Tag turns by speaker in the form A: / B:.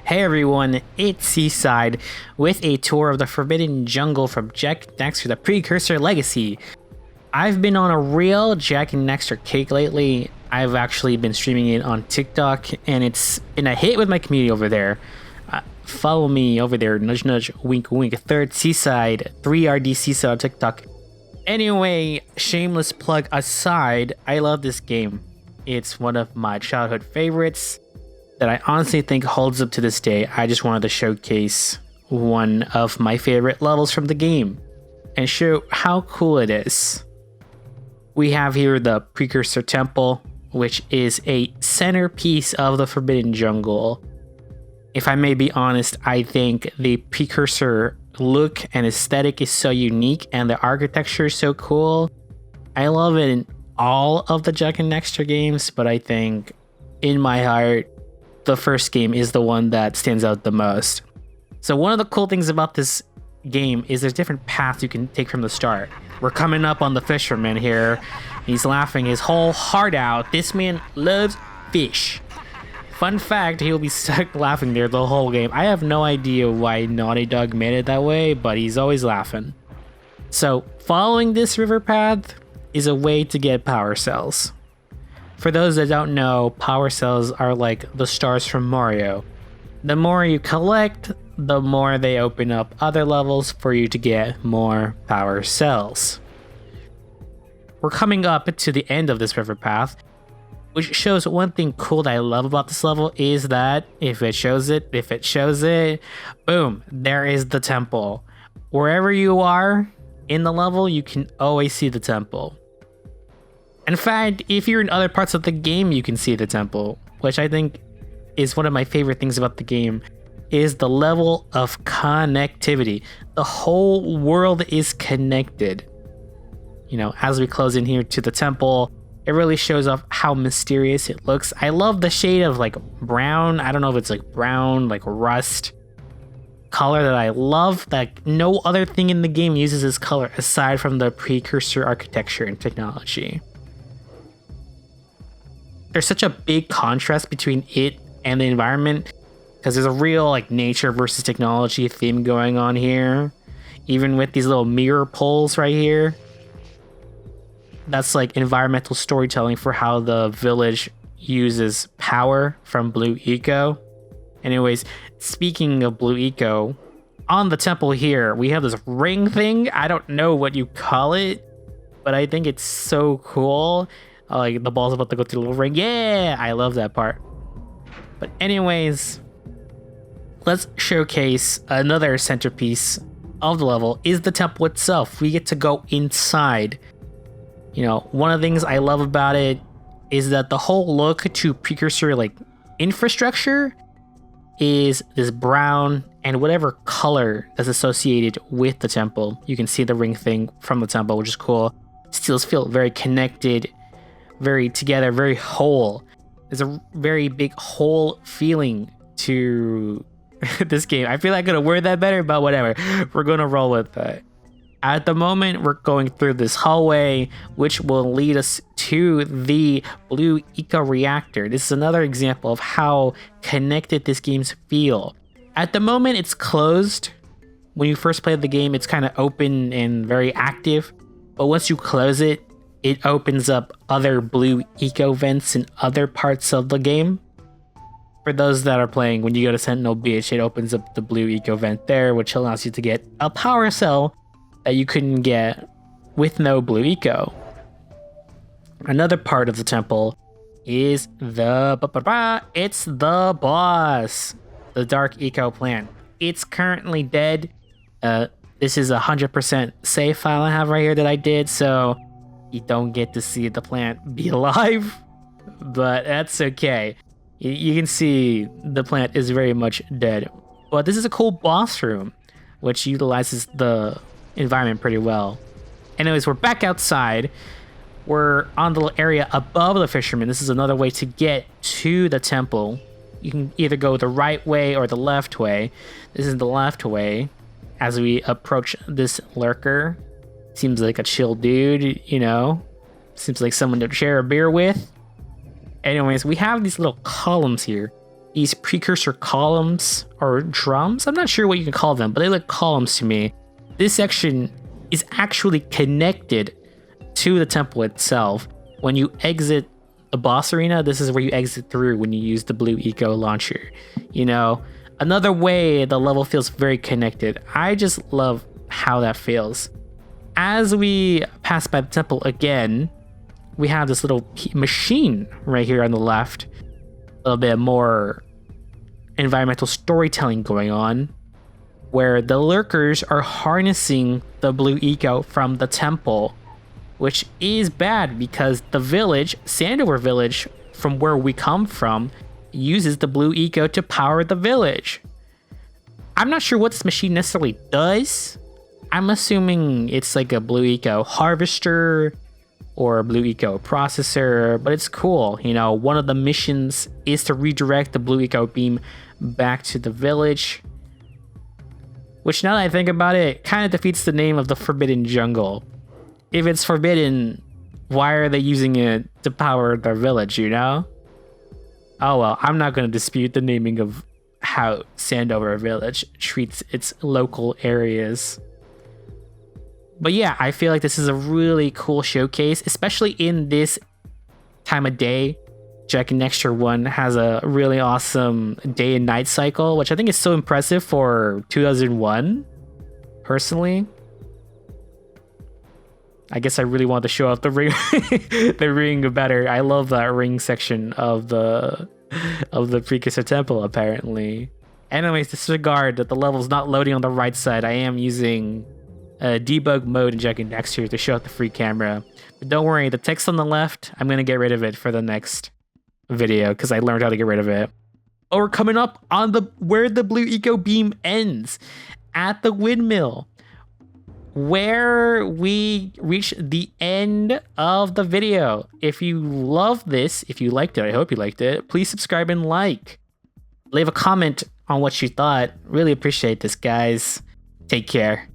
A: Hey everyone, it's Seaside with a tour of the Forbidden Jungle from Jak and Daxter, the Precursor Legacy. I've been on a real Jak and Daxter kick lately. I've actually been streaming it on TikTok, and it's been a hit with my community over there. Follow me over there, nudge nudge, wink wink, third Seaside, 3RD Seaside on TikTok. Anyway, shameless plug aside, I love this game. It's one of my childhood favorites that I honestly think holds up to this day. I just wanted to showcase one of my favorite levels from the game and show how cool it is. We have here the Precursor Temple, which is a centerpiece of the Forbidden Jungle. If I may be honest, I think the Precursor look and aesthetic is so unique and the architecture is so cool. I love it in all of the Jak and Daxter games, but I think in my heart, the first game is the one that stands out the most. So one of the cool things about this game is there's different paths you can take from the start. We're coming up on the fisherman here. He's laughing his whole heart out. This man loves fish. Fun fact, he'll be stuck laughing there the whole game. I have no idea why Naughty Dog made it that way, but he's always laughing. So following this river path is a way to get power cells. For those that don't know, power cells are like the stars from Mario. The more you collect, the more they open up other levels for you to get more power cells. We're coming up to the end of this river path, which shows one thing cool that I love about this level is that if it shows it, boom, there is the temple. Wherever you are in the level, you can always see the temple. In fact, if you're in other parts of the game, you can see the temple, which I think is one of my favorite things about the game, is the level of connectivity. The whole world is connected. You know, as we close in here to the temple, it really shows off how mysterious it looks. I love the shade of like brown. I don't know if it's like brown, like rust color that I love. That no other thing in the game uses this color aside from the Precursor architecture and technology. There's such a big contrast between it and the environment because there's a real like nature versus technology theme going on here. Even with these little mirror poles right here. That's like environmental storytelling for how the village uses power from Blue Eco. Anyways, speaking of Blue Eco, on the temple here, we have this ring thing. I don't know what you call it, but I think it's so cool. Like the ball's about to go through the little ring. Yeah, I love that part. But anyways, let's showcase another centerpiece of the level is the temple itself. We get to go inside. You know, one of the things I love about it is that the whole look to Precursor like infrastructure is this brown and whatever color that's associated with the temple. You can see the ring thing from the temple, which is cool. Still feel very connected, very together, very whole. There's a very big whole feeling to this game. I feel like I could have worded that better, but whatever. We're gonna roll with that. At the moment, we're going through this hallway, which will lead us to the Blue Eco Reactor. This is another example of how connected this game's feel. At the moment, it's closed. When you first play the game, it's kind of open and very active. But once you close it, it opens up other Blue Eco vents in other parts of the game. For those that are playing, when you go to Sentinel Beach, it opens up the Blue Eco vent there, which allows you to get a power cell that you couldn't get with no Blue Eco. Another part of the temple is it's the boss, the Dark Eco plant. It's currently dead. This is a 100% save file I have right here that I did, so you don't get to see the plant be alive, but that's okay. You can see the plant is very much dead. But this is a cool boss room, which utilizes the environment pretty well. Anyways, we're back outside. We're on the little area above the fisherman. This is another way to get to the temple. You can either go the right way or the left way. This is the left way. As we approach this lurker, seems like a chill dude, you know. Seems like someone to share a beer with. Anyways, we have these little columns here these precursor columns or drums. I'm not sure what you can call them, but they look columns to me. This section is actually connected to the temple itself. When you exit the boss arena, this is where you exit through when you use the blue eco launcher. You know, another way the level feels very connected. I just love how that feels. As we pass by the temple again, we have this little machine right here on the left. A little bit more environmental storytelling going on, where the lurkers are harnessing the blue eco from the temple, which is bad because the village, Sandover Village, from where we come from, uses the blue eco to power the village. I'm not sure what this machine necessarily does. I'm assuming it's like a blue eco harvester or a blue eco processor, but it's cool. You know, one of the missions is to redirect the blue eco beam back to the village, which, now that I think about it, kind of defeats the name of the Forbidden Jungle. If it's forbidden, why are they using it to power their village, you know? Oh well, I'm not going to dispute the naming of how Sandover Village treats its local areas. But yeah, I feel like this is a really cool showcase, especially in this time of day. Jak and Daxter 1 has a really awesome day and night cycle, which I think is so impressive for 2001, personally. I guess I really want to show off the ring, the ring better. I love that ring section of the precursor temple, apparently. Anyways, disregard that the level's not loading on the right side. I am using debug mode in Jak and Daxter to show up the free camera. But don't worry, the text on the left, I'm going to get rid of it for the next video because I learned how to get rid of it. Oh, we're coming up on where the blue eco beam ends, at the windmill, where we reach the end of the video. If you love this, if you liked it, I hope you liked it, please subscribe and like. Leave a comment on what you thought. Really appreciate this, guys. Take care.